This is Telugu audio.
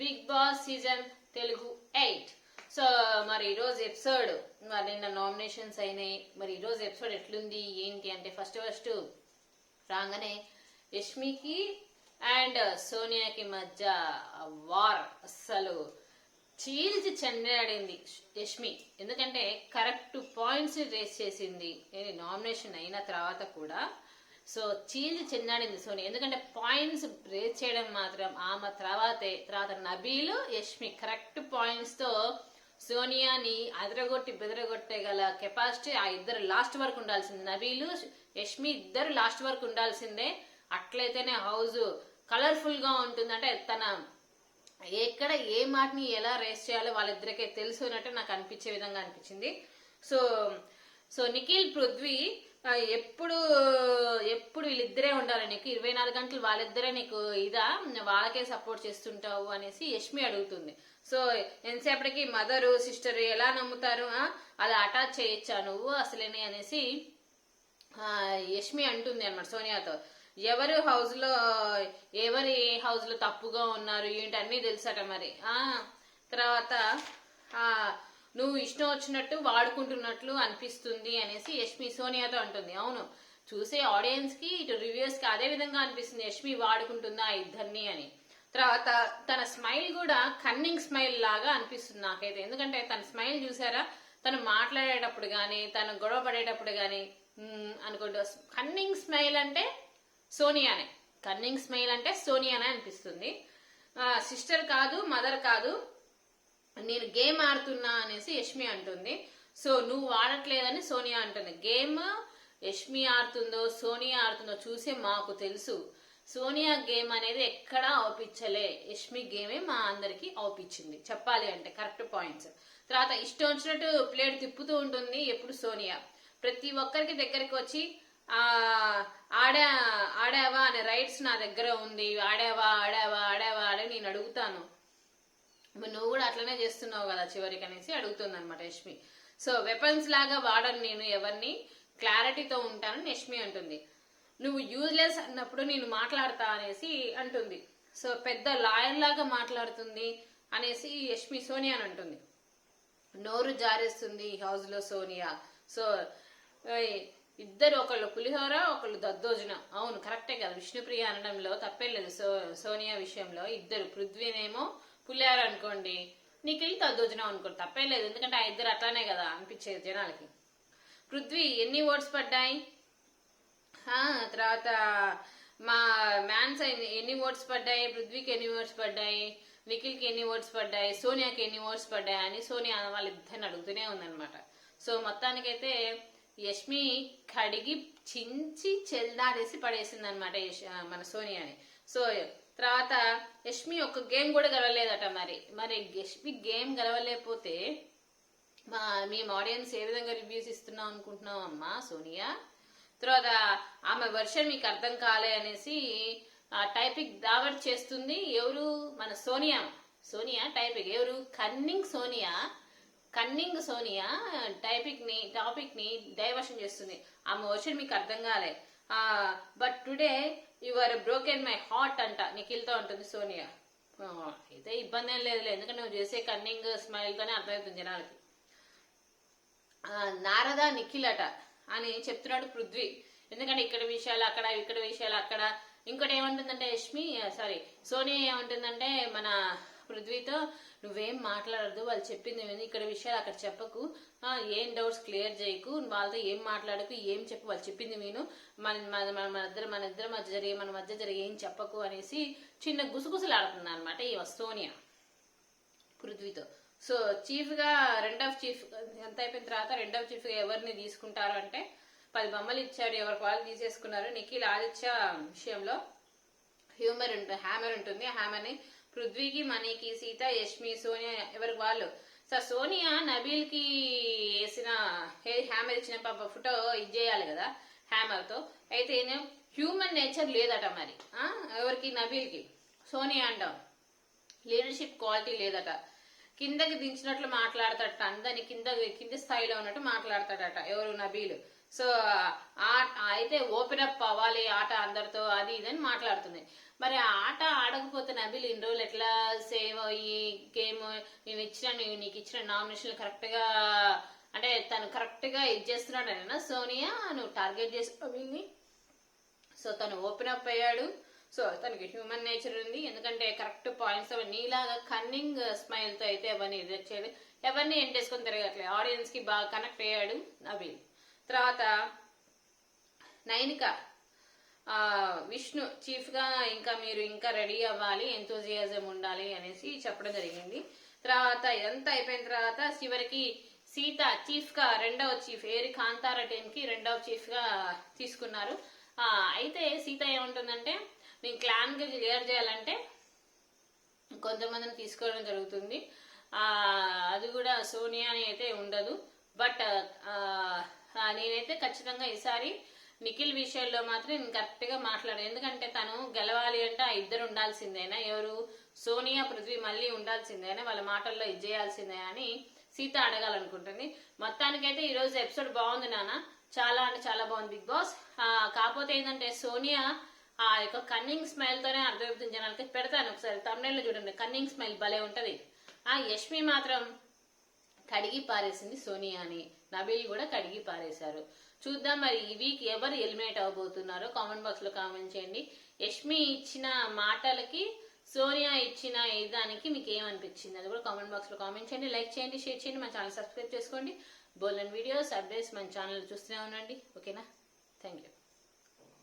Big Boss season Telugu 8. So మరి ఈరోజు ఎపిసోడ్ మరి నిన్న నామినేషన్స్ అయినాయి. మరి ఈరోజు ఎపిసోడ్ ఎట్లుంది ఏంటి అంటే ఫస్ట్ రాగానే యష్మికి అండ్ సోనియాకి మధ్య వార్ అస్సలు చీల్చి చెండాడింది యష్మి. ఎందుకంటే కరెక్ట్ పాయింట్స్ రేస్ చేసింది నామినేషన్ అయిన తర్వాత కూడా. సో చీల్చి చెండాడింది సోనియా. ఎందుకంటే పాయింట్స్ రేస్ చేయడం మాత్రం ఆమె తర్వాత నబీలు యష్మి కరెక్ట్ పాయింట్స్ తో సోనియాని అదరగొట్టి బెదరగొట్టే గల కెపాసిటీ ఆ ఇద్దరు లాస్ట్ వరకు ఉండాల్సింది. నబీలు యష్మి ఇద్దరు లాస్ట్ వరకు ఉండాల్సిందే. అట్లయితేనే హౌస్ కలర్ఫుల్ గా ఉంటుంది. అంటే తన ఎక్కడ ఏ మాటని ఎలా రేస్ చేయాలో వాళ్ళిద్దరికే తెలుసు అన్నట్టు నాకు అనిపించే విధంగా అనిపించింది. సో నిఖిల్ పృథ్వీ ఎప్పుడు వీళ్ళిద్దరే ఉండాలి, నీకు 24 గంటలు వాళ్ళిద్దరే నీకు వాళ్ళకే సపోర్ట్ చేస్తుంటావు అనేసి యష్మి అడుగుతుంది. సో ఎంతసేపటికి మదరు సిస్టర్ ఎలా నమ్ముతారు, అలా అటాచ్ చేయొచ్చా నువ్వు అసలేనే అనేసి యష్మి అంటుంది అన్నమాట సోనియాతో. ఎవరు ఏ హౌస్ లో తప్పుగా ఉన్నారు ఏంటి అన్ని తెలుసట. మరి తర్వాత నువ్వు ఇష్టం వచ్చినట్టు వాడుకుంటున్నట్లు అనిపిస్తుంది అనేసి యష్మి సోనియాతో అంటుంది. అవును, చూసే ఆడియన్స్ కి ఇటు రివ్యూస్ కి అదే విధంగా అనిపిస్తుంది యష్మి వాడుకుంటుందా ఇద్దరిని అని. తర్వాత తన స్మైల్ కూడా కన్నింగ్ స్మైల్ లాగా అనిపిస్తుంది నాకైతే. ఎందుకంటే తన స్మైల్ చూసారా, తను మాట్లాడేటప్పుడు గాని తను గొడవ పడేటప్పుడు గాని అనుకుంటూ కన్నింగ్ స్మైల్ అంటే సోనియానే అనిపిస్తుంది. సిస్టర్ కాదు, మదర్ కాదు, నేను గేమ్ ఆడుతున్నా అనేసి యష్మి అంటుంది. సో నువ్వు ఆడట్లేదని సోనియా అంటుంది. గేమ్ యష్మి ఆడుతుందో సోనియా ఆడుతుందో చూసే మాకు తెలుసు. సోనియా గేమ్ అనేది ఎక్కడా అవుపించలే, యష్మి గేమే మా అందరికి అవుపించింది చెప్పాలి అంటే కరెక్ట్ పాయింట్స్. తర్వాత ఇష్టం వచ్చినట్టు ప్లేట్ తిప్పుతూ ఉంటుంది ఎప్పుడు సోనియా. ప్రతి ఒక్కరికి దగ్గరికి వచ్చి ఆడావా అనే రైట్స్ నా దగ్గర ఉంది, ఆడావా ఆడే నేను అడుగుతాను, నువ్వు కూడా అట్లనే చేస్తున్నావు కదా చివరికి అనేసి అడుగుతుంది అనమాట యష్మి. సో వెపన్స్ లాగా వాడను నేను ఎవరిని, క్లారిటీతో ఉంటానని యష్మి అంటుంది. నువ్వు యూజ్లెస్ అన్నప్పుడు నేను మాట్లాడతా అనేసి అంటుంది. సో పెద్ద లాయర్ లాగా మాట్లాడుతుంది అనేసి యష్మి సోనియా అని అంటుంది. నోరు జారేస్తుంది ఈ హౌస్ లో సోనియా. సో ఇద్దరు ఒకళ్ళు పులిహోర ఒకళ్ళు దద్దోజనం. అవును కరెక్టే కదా, విష్ణుప్రియ అనడంలో తప్పే లేదు. సోనియా విషయంలో ఇద్దరు, పృథ్వీనేమో పులిహోర అనుకోండి, నిఖిల్ దద్దోజనం అనుకోండి, తప్పే లేదు. ఎందుకంటే ఆ ఇద్దరు అట్లానే కదా అనిపించేది జనాలకి. పృథ్వీ ఎన్ని ఓట్స్ పడ్డాయి, తర్వాత మా మ్యాన్స్ ఎన్ని ఓట్స్ పడ్డాయి, పృథ్వీకి ఎన్ని ఓట్స్ పడ్డాయి, నిఖిల్కి ఎన్ని ఓట్స్ పడ్డాయి, సోనియాకి ఎన్ని ఓట్స్ పడ్డాయి అని సోనియా వాళ్ళిద్దరిని అడుగుతూనే ఉందన్నమాట. సో మొత్తానికైతే యష్మి కడిగి చించి చెల్దాడేసి పడేసింది అనమాట మన సోనియాని. సో తర్వాత యష్మి ఒక గేమ్ కూడా గెలవలేదట. మరి యష్మి గేమ్ గెలవలేకపోతే మేము ఆడియన్స్ ఏ విధంగా రివ్యూస్ ఇస్తున్నాం అనుకుంటున్నాం అమ్మా సోనియా. తర్వాత ఆమె వర్షన్ మీకు అర్థం కాలే అనేసి టైపింగ్ దావట్ చేస్తుంది. ఎవరు, మన సోనియా టైపింగ్ ఎవరు, కన్నింగ్ సోనియా టాపిక్ ని డైవర్షన్ చేస్తుంది. ఆమె వర్షన్ మీకు అర్థం కాలే, but today you are broken my heart అంట నిఖిల్తో ఉంటుంది సోనియా. అయితే ఇబ్బంది ఏం లేదులే, ఎందుకంటే నువ్వు చేసే కన్నింగ్ స్మైల్ తోనే అర్థమవుతుంది జనాలకి. నారదా నిఖిల్ అట అని చెప్తున్నాడు పృథ్వీ. ఎందుకంటే ఇక్కడ విషయాలు అక్కడ. ఇంకోటి ఏమంటుందంటే సోనియా ఏమంటుందంటే మన పృథ్వీతో, నువ్వేం మాట్లాడద్దు, వాళ్ళు చెప్పింది ఏంది, ఇక్కడ విషయాలు అక్కడ చెప్పకు, ఏం డౌట్స్ క్లియర్ చేయకు, వాళ్ళతో ఏం మాట్లాడకు, ఏం చెప్పు, వాళ్ళు చెప్పింది నేను మన ఇద్దరి మధ్య జరిగే ఏం చెప్పకు అనేసి చిన్న గుసగుసలు ఆడుతుంది అనమాట ఈ సోనియా పృథ్వీతో. సో చీఫ్ గా రెండవ చీఫ్ ఎంత అయిపోయిన తర్వాత రెండవ చీఫ్ గా ఎవరిని తీసుకుంటారు అంటే 10 బొమ్మలు ఇచ్చాడు, ఎవరికి వాళ్ళు తీసేసుకున్నారు. నిఖిల్ ఆదిత్య విషయంలో హ్యామర్ ఉంటుంది. హ్యామర్ ని పృథ్వీకి, మనీకి, సీత, యష్మి, సోనియా ఎవరికి వాళ్ళు. సోనియా నబీల్ కి వేసిన హ్యామర్ ఇచ్చిన ఫోటో ఇచ్చేయాలి కదా హ్యామర్ తో. అయితే హ్యూమన్ నేచర్ లేదట మరి ఎవరికి, నబీల్ కి. సోనియా అంటాం లీడర్షిప్ క్వాలిటీ లేదట, కిందకి దించినట్లు మాట్లాడతాడట, అందరిని కింది స్థాయిలో ఉన్నట్టు మాట్లాడతాడట ఎవరు, నబీల్. సో అయితే ఓపెన్ అప్ అవ్వాలి ఆట అందరితో అది ఇదని మాట్లాడుతుంది. మరి ఆ ఆట ఆడకపోతే నబిల్ ఇన్ని రోజులు ఎట్లా సేవ్ అయ్యి గేమ్ నీకు ఇచ్చిన నామినేషన్ కరెక్ట్ గా అంటే తను కరెక్ట్ గా ఇది చేస్తున్నాడనేనా సోనియా నువ్వు టార్గెట్ చేసి నబిల్ని? సో తను ఓపెన్ అప్ అయ్యాడు. సో తనకి హ్యూమన్ నేచర్ ఉంది, ఎందుకంటే కరెక్ట్ పాయింట్స్ నీలాగా కన్నింగ్ స్మైల్ తో అయితే ఎవరిని రిజెక్ట్ చేయడు, ఎవరిని ఎంటేసుకొని తిరగట్లేదు. ఆడియన్స్ కి బాగా కనెక్ట్ అయ్యాడు నబీల్. తర్వాత నైనిక విష్ణు చీఫ్ గా ఇంకా మీరు ఇంకా రెడీ అవ్వాలి, ఎంతోజియాజం ఉండాలి అనేసి చెప్పడం జరిగింది. తర్వాత ఇదంతా అయిపోయిన తర్వాత చివరికి సీత చీఫ్ గా రెండవ చీఫ్ ఏరి కాంతారా టీం కి రెండవ చీఫ్ గా తీసుకున్నారు. అయితే సీత ఏముంటుందంటే నేను క్లాన్ గా క్లియర్ చేయాలంటే కొంతమందిని తీసుకోవడం జరుగుతుంది. అది కూడా సోనియాని అయితే ఉండదు. బట్ నేనైతే ఖచ్చితంగా ఈసారి నిఖిల్ విషయంలో మాత్రం నేను కరెక్ట్ గా మాట్లాడాను. ఎందుకంటే తను గెలవాలి అంటే ఆ ఇద్దరు ఉండాల్సిందేనా, ఎవరు సోనియా పృథ్వీ మళ్ళీ ఉండాల్సిందేనా, వాళ్ళ మాటల్లో ఇది చేయాల్సిందే అని సీత అడగాలనుకుంటుంది. మొత్తానికైతే ఈ రోజు ఎపిసోడ్ బాగుంది నాన్న, చాలా అంటే చాలా బాగుంది బిగ్ బాస్. కాకపోతే ఏంటంటే సోనియా ఆ యొక్క కన్నింగ్ స్మైల్ తోనే అర్థమవుతుంది జనాలకి. పెడతాను ఒకసారి తమిళ లో చూడండి, కన్నింగ్ స్మైల్ భలే ఉంటది. యష్మి మాత్రం కడిగి పారేసింది సోనియాని, నబీల్ కూడా కడిగి పారేశారు. చూద్దాం మరి ఈ వీక్ ఎవరు ఎలిమినేట్ అవ్వబోతున్నారో కామెంట్ బాక్స్ లో కామెంట్ చేయండి. యష్మి ఇచ్చిన మాటలకి సోనియా ఇచ్చిన దానికి మీకు ఏమనిపించింది అది కూడా కామెంట్ బాక్స్ లో కామెంట్ చేయండి. లైక్ చేయండి, షేర్ చేయండి, మన ఛానల్ సబ్స్క్రైబ్ చేసుకోండి. బోలెన్ వీడియోస్ అప్డేట్స్ మన ఛానల్ చూస్తూనే ఉండండి. ఓకేనా? Thank you.